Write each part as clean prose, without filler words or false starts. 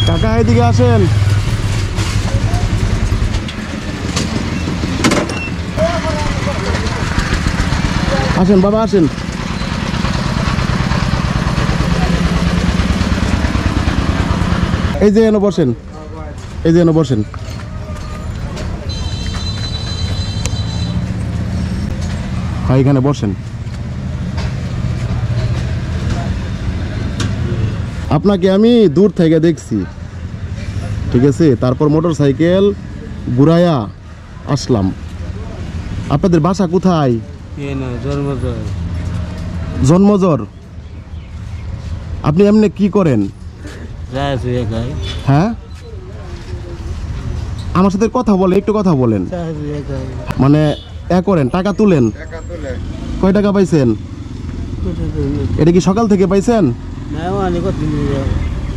কাকা এদিকে আসেন। আসেন বাবা আসেন। এই যে এনে বসেন, এই যে এনে বসেন। হ্যাঁ এখানে বসেন। আপনাকে আমি দূর থেকে দেখছি, ঠিক আছে, তারপর মোটর সাইকেল ঘুরাইয়া আসলাম। আপনাদের বাসা কোথায়? জন্মজর। আপনি এমনি কি করেন? হ্যাঁ আমার সাথে কথা বলে, একটু কথা বলেন। মানে করেন, টাকা তুলেন। কয় টাকা পাইছেন? এটা কি সকাল থেকে পাইছেন?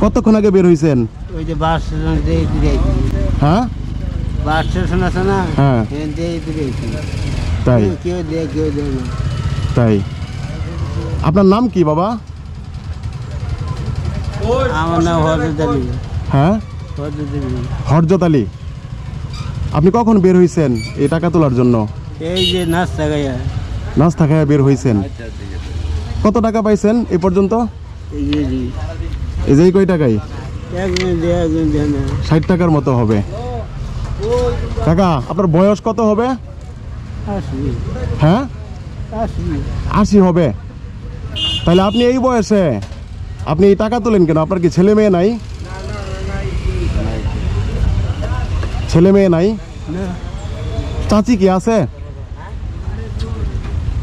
কতক্ষণ আগে বের হইছেন? হ্যাঁ হ্যাঁ তাই তাই। আপনার নাম কি বাবা? আমার নাম হরজত আলী। হ্যাঁ হরজত আলী। আপনি কখন বের হইছেন এই টাকা তোলার জন্য? এই যে নাস্তা খাইয়া। নাস্তা খাইয়া বের হইছেন। কত টাকা পাইছেন এই পর্যন্ত? এই যে কয় টাকায়? 60 টাকার মতো হবে। কাকা আপনার বয়স কত হবে? হ্যাঁ 80 হবে। তাহলে আপনি এই বয়সে আপনি এই টাকা তোলেন কেন? আপনার কি ছেলে মেয়ে নাই? ছেলে মেয়ে নাই? চাচি কি আছে?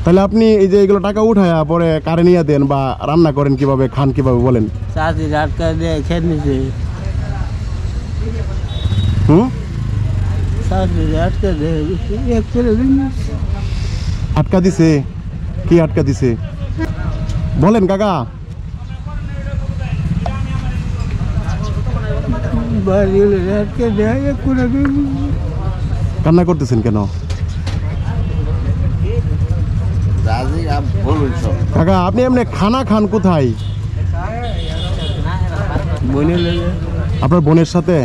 তাহলে আপনি এই যে এগুলো টাকা উঠায়া পরে কারে নিয়ে দেন বা রান্না করেন কিভাবে, খান কিভাবে বলেন? চাচি আটকা দিয়ে খেয়ে নিছে। আটকা দিছে? কি আটকা দিছে বলেন কাকা? কান্না করতেছেন কেন কাকা? আপনি এমনি খানা খান কোথায়? আপনার বোনের সাথে?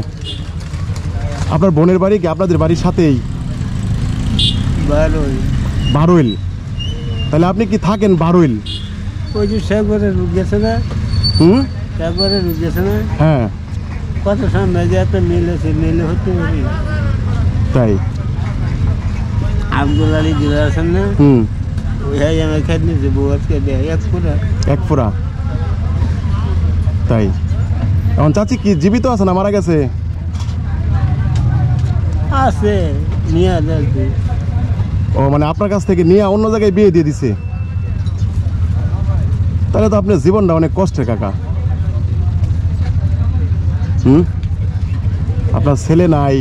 আপনার বোনের বাড়ি কি আপনাদের বাড়ির সাথেই? বারোইল। তাহলে আপনি কি থাকেন বারোইল? ওই যে সাগরে গেছে না? সাগরে গেছে না? হ্যাঁ কত সামনে যে একটা মিল আছে, মিলে হতে পারি। তাই আব্দুল আলী জিলা আছেন না? ওই আমি খেয়ে নিয়েছি বউ আজকে দেয় এক ফোড়া। তাই এখন চাচি কি জীবিত আছে না মারা গেছে? আছে নিয়ে যাচ্ছে। ও মানে আপনার কাছ থেকে নিয়ে অন্য জায়গায় বিয়ে দিয়ে দিছে? তাহলে তো আপনার জীবনটা অনেক কষ্টের কাকা। আপনার ছেলে নাই,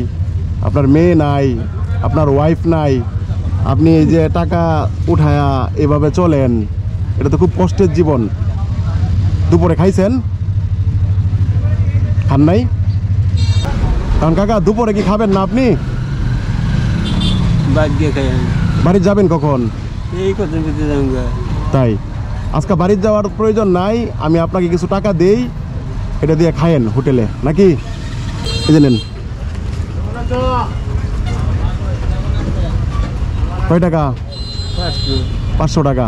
আপনার মেয়ে নাই, আপনার ওয়াইফ নাই, আপনি এই যে টাকা উঠায়া এভাবে চলেন, এটা তো খুব কষ্টের জীবন। দুপুরে খাইছেন? খান নাই? কারণ কাকা দুপুরে কি খাবেন না আপনি? বাড়ি যাবেন কখন? এই কথা তাই আজকে বাড়ি যাওয়ার প্রয়োজন নাই, আমি আপনাকে কিছু টাকা দেই, এটা দিয়ে খায়েন হোটেলে নাকি? এই জানেন কয় টাকা? 500 টাকা।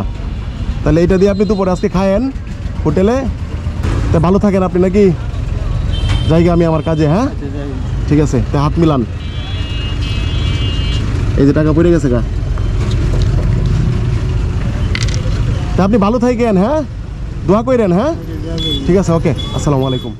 তাহলে এটা দিয়ে আপনি দুপুরে আজকে খায়েন হোটেলে। তা ভালো থাকেন আপনি নাকি? জায়গা আমি আমার কাজে। হ্যাঁ ঠিক আছে, তা হাত মিলান। এই যে টাকা পড়ে গেছে গা। তা আপনি ভালো থাকেন। হ্যাঁ দোয়া করেন। হ্যাঁ ঠিক আছে, ওকে, আসসালামু আলাইকুম।